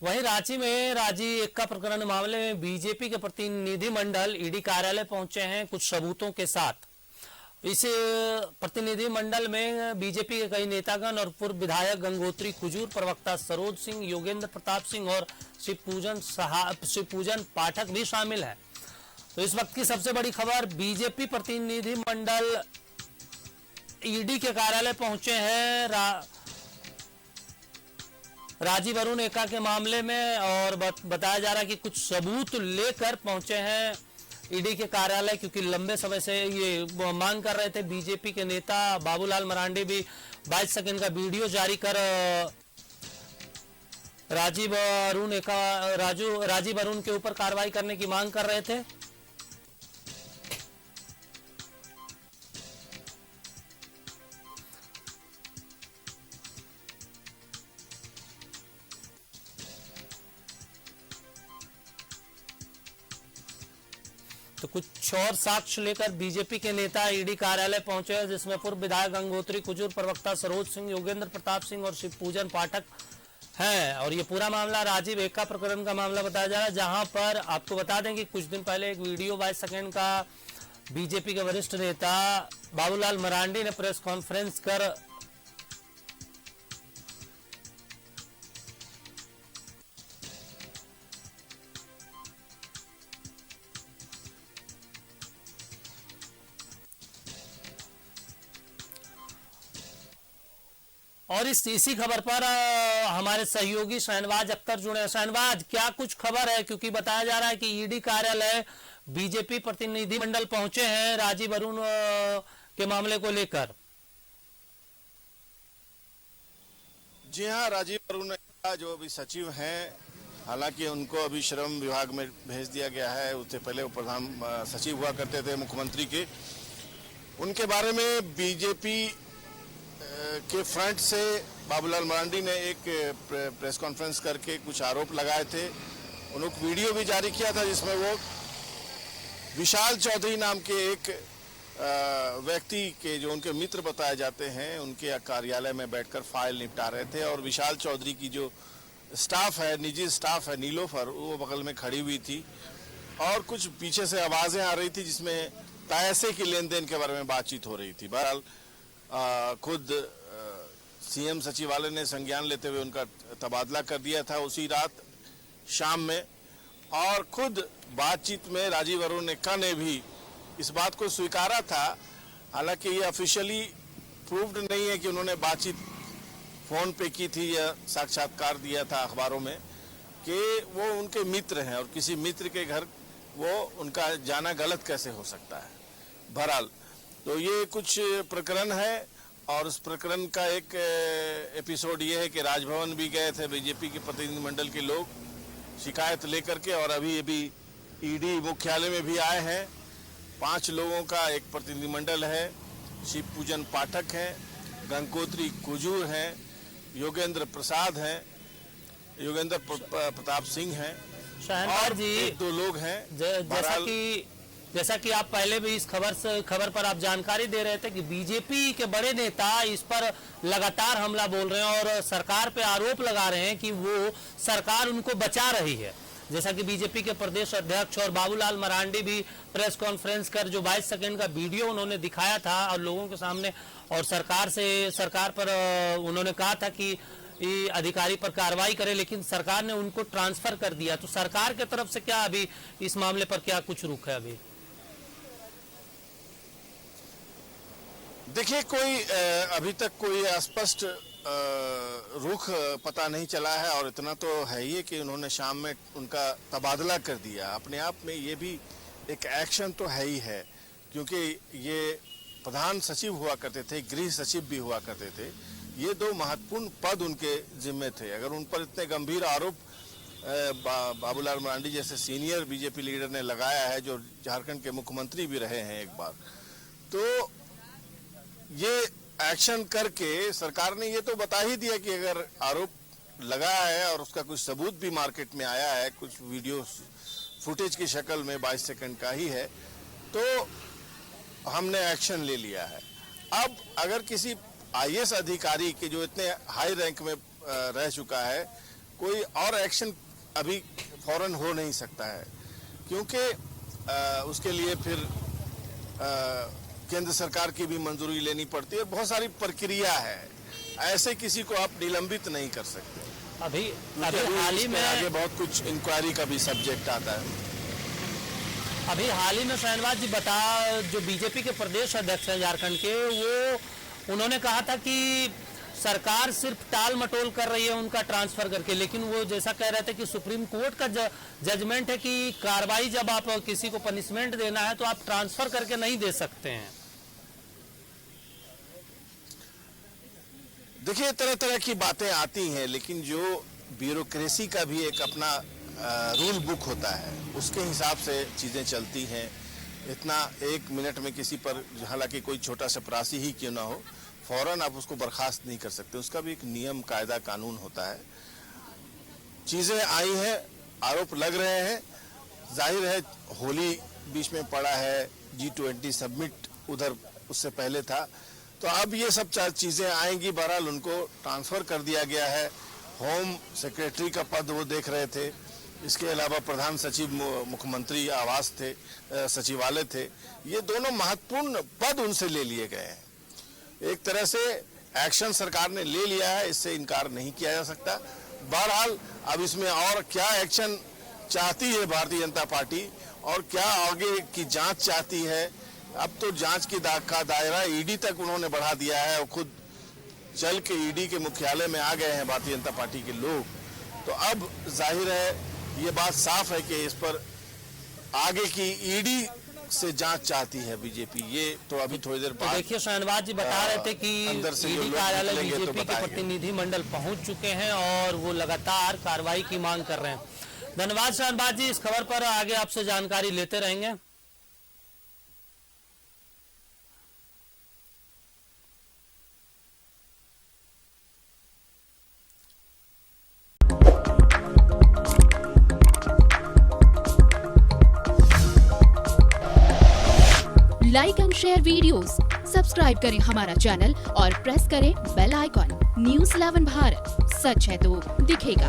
वहीं रांची में राजी एक्का प्रकरण मामले में बीजेपी के प्रतिनिधिमंडल ईडी कार्यालय पहुंचे हैं कुछ सबूतों के साथ। इस प्रतिनिधिमंडल में बीजेपी के कई नेतागण और पूर्व विधायक गंगोत्री कुजूर, प्रवक्ता सरोज सिंह, योगेंद्र प्रताप सिंह और शिवपूजन पाठक भी शामिल है। तो इस वक्त की सबसे बड़ी खबर, बीजेपी प्रतिनिधिमंडल ईडी के कार्यालय पहुंचे हैं राजीव अरुण एक्का के मामले में, और बताया जा रहा है कि कुछ सबूत लेकर पहुंचे हैं ईडी के कार्यालय, क्योंकि लंबे समय से ये मांग कर रहे थे। बीजेपी के नेता बाबूलाल मरांडी भी 22 सेकंड का वीडियो जारी कर राजीव अरुण के ऊपर कार्रवाई करने की मांग कर रहे थे। तो कुछ और साक्ष्य लेकर बीजेपी के नेता ईडी कार्यालय पहुंचे हैं, जिसमें पूर्व विधायक गंगोत्री कुजूर, प्रवक्ता सरोज सिंह, योगेंद्र प्रताप सिंह और शिवपूजन पाठक हैं। और ये पूरा मामला राजीव एक्का प्रकरण का मामला बताया जा रहा है, जहां पर आपको बता दें कि कुछ दिन पहले एक वीडियो 22 सेकंड का बीजेपी के वरिष्ठ नेता बाबूलाल मरांडी ने प्रेस कॉन्फ्रेंस कर और इसी खबर पर हमारे सहयोगी शहनवाज अख्तर जुड़े हैं। शहनवाज, क्या कुछ खबर है, क्योंकि बताया जा रहा है कि ईडी कार्यालय बीजेपी प्रतिनिधिमंडल पहुंचे हैं राजीव अरुण के मामले को लेकर। जी हाँ, राजीव अरुण जो अभी सचिव हैं, हालांकि उनको अभी श्रम विभाग में भेज दिया गया है। उससे पहले वो प्रधान सचिव हुआ करते थे मुख्यमंत्री के। उनके बारे में बीजेपी के फ्रंट से बाबूलाल मरांडी ने एक प्रेस कॉन्फ्रेंस करके कुछ आरोप लगाए थे। उन्होंने वीडियो भी जारी किया था, जिसमें वो विशाल चौधरी नाम के एक व्यक्ति के, जो उनके मित्र बताए जाते हैं, उनके कार्यालय में बैठकर फाइल निपटा रहे थे। और विशाल चौधरी की जो स्टाफ है, निजी स्टाफ है नीलोफर, वो बगल में खड़ी हुई थी और कुछ पीछे से आवाज़ें आ रही थी, जिसमें पैसे की लेन देन के बारे में बातचीत हो रही थी। बहरहाल खुद सीएम सचिवालय ने संज्ञान लेते हुए उनका तबादला कर दिया था उसी रात शाम में। और खुद बातचीत में राजीव अरुण एक्का ने भी इस बात को स्वीकारा था। हालांकि ये ऑफिशियली प्रूव्ड नहीं है कि उन्होंने बातचीत फोन पे की थी या साक्षात्कार दिया था अखबारों में, कि वो उनके मित्र हैं और किसी मित्र के घर वो उनका जाना गलत कैसे हो सकता है। बहरहाल तो ये कुछ प्रकरण है, और उस प्रकरण का एक एपिसोड ये है कि राजभवन भी गए थे बीजेपी के प्रतिनिधिमंडल के लोग शिकायत लेकर के, और अभी ईडी मुख्यालय में भी आए हैं। 5 लोगों का एक प्रतिनिधिमंडल है। शिवपूजन पाठक हैं, गंगोत्री कुजूर हैं, योगेंद्र प्रताप सिंह हैं, शहनवाज जी 2 लोग हैं। जैसा कि आप पहले भी इस खबर पर आप जानकारी दे रहे थे कि बीजेपी के बड़े नेता इस पर लगातार हमला बोल रहे हैं और सरकार पे आरोप लगा रहे हैं कि वो सरकार उनको बचा रही है। जैसा कि बीजेपी के प्रदेश अध्यक्ष और बाबूलाल मरांडी भी प्रेस कॉन्फ्रेंस कर जो 22 सेकंड का वीडियो उन्होंने दिखाया था और लोगों के सामने, और सरकार पर उन्होंने कहा था कि अधिकारी पर कार्रवाई करे, लेकिन सरकार ने उनको ट्रांसफर कर दिया। तो सरकार के तरफ से क्या अभी इस मामले पर क्या कुछ रुख है? अभी देखिए, अभी तक कोई स्पष्ट रुख पता नहीं चला है, और इतना तो है ही कि उन्होंने शाम में उनका तबादला कर दिया। अपने आप में ये भी एक एक्शन तो है ही है, क्योंकि ये प्रधान सचिव हुआ करते थे, गृह सचिव भी हुआ करते थे। ये 2 महत्वपूर्ण पद उनके जिम्मे थे। अगर उन पर इतने गंभीर आरोप बाबूलाल मरांडी जैसे सीनियर बीजेपी लीडर ने लगाया है, जो झारखंड के मुख्यमंत्री भी रहे हैं एक बार, तो ये एक्शन करके सरकार ने ये तो बता ही दिया कि अगर आरोप लगा है और उसका कुछ सबूत भी मार्केट में आया है, कुछ वीडियो फुटेज की शक्ल में 22 सेकंड का ही है, तो हमने एक्शन ले लिया है। अब अगर किसी आईएएस अधिकारी के जो इतने हाई रैंक में रह चुका है, कोई और एक्शन अभी फौरन हो नहीं सकता है, क्योंकि उसके लिए फिर केंद्र सरकार की भी मंजूरी लेनी पड़ती है, बहुत सारी प्रक्रिया है। ऐसे किसी को आप निलंबित नहीं कर सकते। अभी हाल ही में आगे बहुत कुछ इंक्वायरी का भी सब्जेक्ट आता है। अभी हाल ही में शहनवाज जी जो बीजेपी के प्रदेश अध्यक्ष हैं झारखंड के, वो उन्होंने कहा था कि सरकार सिर्फ टाल मटोल कर रही है उनका ट्रांसफर करके, लेकिन वो जैसा कह रहे थे कि सुप्रीम कोर्ट का जजमेंट है कि कार्रवाई जब आप किसी को पनिशमेंट देना है तो आप ट्रांसफर करके नहीं दे सकते हैं। देखिए, तरह तरह की बातें आती हैं, लेकिन जो ब्यूरोक्रेसी का भी एक अपना रूल बुक होता है, उसके हिसाब से चीज़ें चलती हैं। इतना 1 मिनट में किसी पर, हालांकि कोई छोटा सा अपराधी ही क्यों ना हो, फौरन आप उसको बर्खास्त नहीं कर सकते। उसका भी एक नियम, कायदा, कानून होता है। चीज़ें आई हैं, आरोप लग रहे हैं, जाहिर है होली बीच में पड़ा है, G20 समिट उधर उससे पहले था, तो अब ये सब चीज़ें आएंगी। बहरहाल उनको ट्रांसफ़र कर दिया गया है। होम सेक्रेटरी का पद वो देख रहे थे, इसके अलावा प्रधान सचिव मुख्यमंत्री आवास थे, सचिवालय थे। ये दोनों महत्वपूर्ण पद उनसे ले लिए गए हैं। एक तरह से एक्शन सरकार ने ले लिया है, इससे इनकार नहीं किया जा सकता। बहरहाल अब इसमें और क्या एक्शन चाहती है भारतीय जनता पार्टी और क्या आगे की जांच चाहती है, अब तो जांच की का दायरा ईडी तक उन्होंने बढ़ा दिया है और खुद चल के ईडी के मुख्यालय में आ गए हैं भारतीय जनता पार्टी के लोग। तो अब जाहिर है, ये बात साफ है कि इस पर आगे की ईडी से जांच चाहती है बीजेपी। ये तो अभी थोड़ी देर बाद देखिए, शहनवाज जी बता रहे थे कि ईडी कार्यालय बीजेपी के प्रतिनिधि मंडल पहुंच चुके हैं और वो लगातार कार्रवाई की मांग कर रहे हैं। धन्यवाद शहनवाज जी, इस खबर पर आगे आपसे जानकारी लेते रहेंगे। Like and share videos, subscribe करें हमारा चैनल और प्रेस करें बेल आइकॉन। News 11 भारत, सच है तो दिखेगा।